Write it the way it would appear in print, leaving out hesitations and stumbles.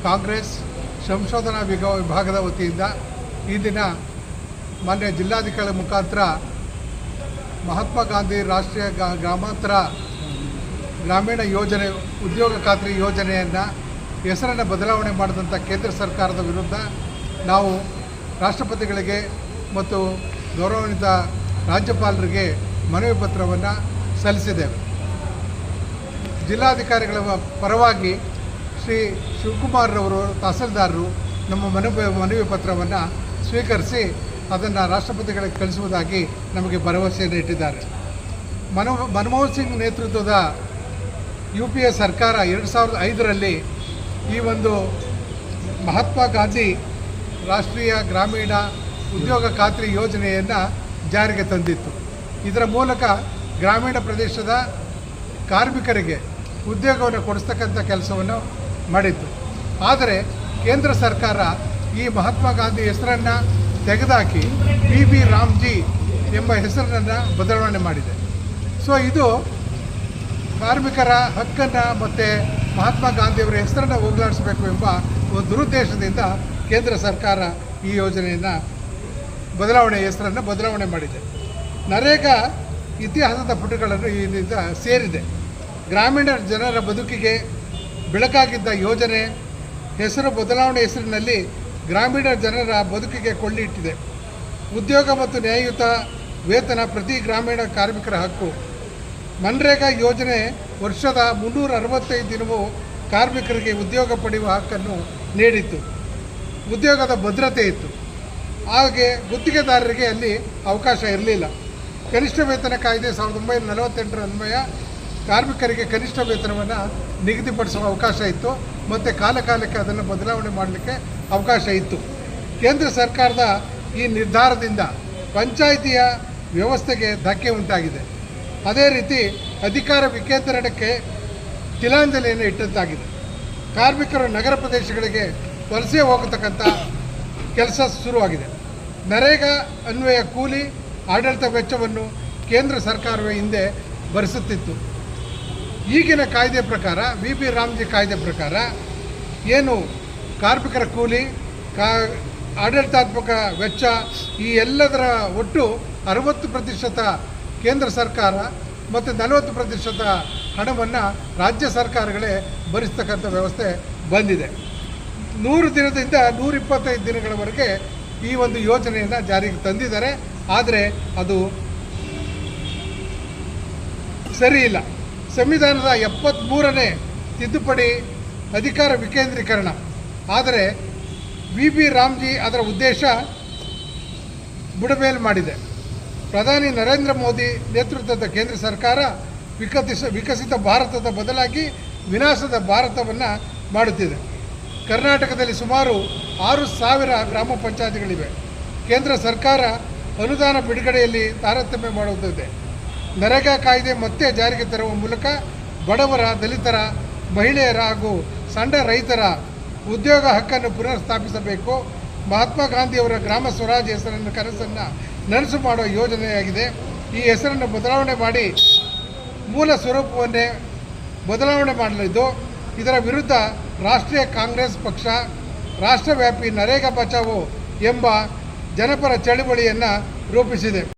ಕಾಂಗ್ರೆಸ್ ಸಂಶೋಧನಾ ವಿಭಾಗದ ವತಿಯಿಂದ ಈ ದಿನ ಮಾನ್ಯ ಜಿಲ್ಲಾಧಿಕಾರಿ ಮುಖಾಂತರ ಮಹಾತ್ಮ ಗಾಂಧಿ ರಾಷ್ಟ್ರೀಯ ಗ್ರಾಮಾಂತರ ಗ್ರಾಮೀಣ ಯೋಜನೆ ಉದ್ಯೋಗ ಖಾತ್ರಿ ಯೋಜನೆಯನ್ನು ಹೆಸರನ್ನು ಬದಲಾವಣೆ ಮಾಡಿದಂಥ ಕೇಂದ್ರ ಸರ್ಕಾರದ ವಿರುದ್ಧ ನಾವು ರಾಷ್ಟ್ರಪತಿಗಳಿಗೆ ಮತ್ತು ಗೌರವಾನ್ವಿತ ರಾಜ್ಯಪಾಲರಿಗೆ ಮನವಿ ಪತ್ರವನ್ನು ಸಲ್ಲಿಸಿದ್ದೇವೆ. ಜಿಲ್ಲಾಧಿಕಾರಿಗಳ ಪರವಾಗಿ ಶ್ರೀ ಶಿವಕುಮಾರ್ರವರು ತಹಸೀಲ್ದಾರರು ನಮ್ಮ ಮನವಿ ಪತ್ರವನ್ನು ಸ್ವೀಕರಿಸಿ ಅದನ್ನು ರಾಷ್ಟ್ರಪತಿಗಳಿಗೆ ಕಳಿಸುವುದಾಗಿ ನಮಗೆ ಭರವಸೆಯನ್ನು ಇಟ್ಟಿದ್ದಾರೆ. ಮನಮೋಹನ್ ಸಿಂಗ್ ನೇತೃತ್ವದ UPA ಸರ್ಕಾರ 2005ರಲ್ಲಿ ಈ ಒಂದು ಮಹಾತ್ಮ ಗಾಂಧಿ ರಾಷ್ಟ್ರೀಯ ಗ್ರಾಮೀಣ ಉದ್ಯೋಗ ಖಾತ್ರಿ ಯೋಜನೆಯನ್ನು ಜಾರಿಗೆ ತಂದಿತ್ತು. ಇದರ ಮೂಲಕ ಗ್ರಾಮೀಣ ಪ್ರದೇಶದ ಕಾರ್ಮಿಕರಿಗೆ ಉದ್ಯೋಗವನ್ನು ಕೊಡಿಸ್ತಕ್ಕಂಥ ಕೆಲಸವನ್ನು ಮಾಡಿತ್ತು. ಆದರೆ ಕೇಂದ್ರ ಸರ್ಕಾರ ಈ ಮಹಾತ್ಮ ಗಾಂಧಿ ಹೆಸರನ್ನು ತೆಗೆದುಹಾಕಿ BB ರಾಮ್ಜಿ ಎಂಬ ಹೆಸರನ್ನು ಬದಲಾವಣೆ ಮಾಡಿದೆ. ಸೊ ಇದು ಕಾರ್ಮಿಕರ ಹಕ್ಕನ್ನು ಮತ್ತು ಮಹಾತ್ಮ ಗಾಂಧಿಯವರ ಹೆಸರನ್ನು ಹೋಗಲಾಡಿಸಬೇಕು ಎಂಬ ಒಂದು ದುರುದ್ದೇಶದಿಂದ ಕೇಂದ್ರ ಸರ್ಕಾರ ಈ ಯೋಜನೆಯನ್ನು ಹೆಸರನ್ನು ಬದಲಾವಣೆ ಮಾಡಿದೆ. ನರೇಗಾ ಇತಿಹಾಸದ ಪುಟಗಳನ್ನು ಇದರಿಂದ ಸೇರಿದೆ. ಗ್ರಾಮೀಣ ಜನರ ಬದುಕಿಗೆ ಬೆಳಕಾಗಿದ್ದ ಯೋಜನೆ ಬದಲಾವಣೆ ಹೆಸರಿನಲ್ಲಿ ಗ್ರಾಮೀಣ ಜನರ ಬದುಕಿಗೆ ಕೊಳ್ಳಿ ಇಟ್ಟಿದೆ. ಉದ್ಯೋಗ ಮತ್ತು ನ್ಯಾಯಯುತ ವೇತನ ಪ್ರತಿ ಗ್ರಾಮೀಣ ಕಾರ್ಮಿಕರ ಹಕ್ಕು. ಮನ್ರೇಗಾ ಯೋಜನೆ ವರ್ಷದ 365 ದಿನವೂ ಕಾರ್ಮಿಕರಿಗೆ ಉದ್ಯೋಗ ಪಡೆಯುವ ಹಕ್ಕನ್ನು ನೀಡಿತ್ತು. ಉದ್ಯೋಗದ ಭದ್ರತೆ ಇತ್ತು. ಹಾಗೆ ಗುತ್ತಿಗೆದಾರರಿಗೆ ಅಲ್ಲಿ ಅವಕಾಶ ಇರಲಿಲ್ಲ. ಕನಿಷ್ಠ ವೇತನ ಕಾಯ್ದೆ 1948ರ ಅನ್ವಯ ಕಾರ್ಮಿಕರಿಗೆ ಕನಿಷ್ಠ ವೇತನವನ್ನು ನಿಗದಿಪಡಿಸುವ ಅವಕಾಶ ಇತ್ತು ಮತ್ತು ಕಾಲಕಾಲಕ್ಕೆ ಅದನ್ನು ಬದಲಾವಣೆ ಮಾಡಲಿಕ್ಕೆ ಅವಕಾಶ ಇತ್ತು. ಕೇಂದ್ರ ಸರ್ಕಾರದ ಈ ನಿರ್ಧಾರದಿಂದ ಪಂಚಾಯಿತಿಯ ವ್ಯವಸ್ಥೆಗೆ ಧಕ್ಕೆ ಉಂಟಾಗಿದೆ. ಅದೇ ರೀತಿ ಅಧಿಕಾರ ವಿಕೇಂದ್ರೀಕರಣಕ್ಕೆ ತಿಲಾಂಜಲಿಯನ್ನು ಇಟ್ಟಂತಾಗಿದೆ. ಕಾರ್ಮಿಕರು ನಗರ ಪ್ರದೇಶಗಳಿಗೆ ವಲಸೆ ಹೋಗತಕ್ಕಂಥ ಕೆಲಸ ಶುರುವಾಗಿದೆ. ನರೇಗಾ ಅನ್ವಯ ಕೂಲಿ ಆಡಳಿತ ವೆಚ್ಚವನ್ನು ಕೇಂದ್ರ ಸರ್ಕಾರವೇ ಹಿಂದೆ ಭರಿಸುತ್ತಿತ್ತು. ಈಗಿನ ಕಾಯ್ದೆ ಪ್ರಕಾರ BB ರಾಮ್ಜಿ ಕಾಯ್ದೆ ಪ್ರಕಾರ ಏನು ಕಾರ್ಮಿಕರ ಕೂಲಿ ಆಡಳಿತಾತ್ಮಕ ವೆಚ್ಚ ಈ ಎಲ್ಲದರ ಒಟ್ಟು 60% ಕೇಂದ್ರ ಸರ್ಕಾರ ಮತ್ತು 40% ಹಣವನ್ನು ರಾಜ್ಯ ಸರ್ಕಾರಗಳೇ ಭರಿಸ್ತಕ್ಕಂಥ ವ್ಯವಸ್ಥೆ ಬಂದಿದೆ. 100 ದಿನದಿಂದ 125 ದಿನಗಳವರೆಗೆ ಈ ಒಂದು ಯೋಜನೆಯನ್ನು ಜಾರಿಗೆ ತಂದಿದ್ದಾರೆ. ಆದರೆ ಅದು ಸರಿಯಿಲ್ಲ. ಸಂವಿಧಾನದ 73ನೇ ತಿದ್ದುಪಡಿ ಅಧಿಕಾರ ವಿಕೇಂದ್ರೀಕರಣ. ಆದರೆ BB ರಾಮ್ಜಿ ಅದರ ಉದ್ದೇಶ ಬುಡಮೇಲು ಮಾಡಿದೆ. ಪ್ರಧಾನಿ ನರೇಂದ್ರ ಮೋದಿ ನೇತೃತ್ವದ ಕೇಂದ್ರ ಸರ್ಕಾರ ವಿಕಸಿತ ಭಾರತದ ಬದಲಾಗಿ ವಿನಾಶದ ಭಾರತವನ್ನು ಮಾಡುತ್ತಿದೆ. ಕರ್ನಾಟಕದಲ್ಲಿ ಸುಮಾರು 6,000 ಗ್ರಾಮ ಪಂಚಾಯತಿಗಳಿವೆ. ಕೇಂದ್ರ ಸರ್ಕಾರ ಅನುದಾನ ಬಿಡುಗಡೆಯಲ್ಲಿ ತಾರತಮ್ಯ ಮಾಡುತ್ತಿದೆ. ನರೇಗಾ ಕಾಯ್ದೆ ಮತ್ತೆ ಜಾರಿಗೆ ತರುವ ಮೂಲಕ ಬಡವರ, ದಲಿತರ, ಮಹಿಳೆಯರ ಹಾಗೂ ಸಣ್ಣ ರೈತರ ಉದ್ಯೋಗ ಹಕ್ಕನ್ನು ಪುನರ್ ಸ್ಥಾಪಿಸಬೇಕು. ಮಹಾತ್ಮ ಗಾಂಧಿಯವರ ಗ್ರಾಮ ಸ್ವರಾಜ್ ಹೆಸರನ್ನು ಕನಸನ್ನು ನನಸು ಮಾಡುವ ಯೋಜನೆಯಾಗಿದೆ. ಈ ಹೆಸರನ್ನು ಬದಲಾವಣೆ ಮಾಡಿ ಮೂಲ ಸ್ವರೂಪವನ್ನೇ ಬದಲಾವಣೆ ಮಾಡಲಿದ್ದು, ಇದರ ವಿರುದ್ಧ ರಾಷ್ಟ್ರೀಯ ಕಾಂಗ್ರೆಸ್ ಪಕ್ಷ ರಾಷ್ಟ್ರವ್ಯಾಪಿ ನರೇಗಾ ಬಚಾವೋ ಎಂಬ ಜನಪರ ಚಳವಳಿಯನ್ನು ರೂಪಿಸಿದೆ.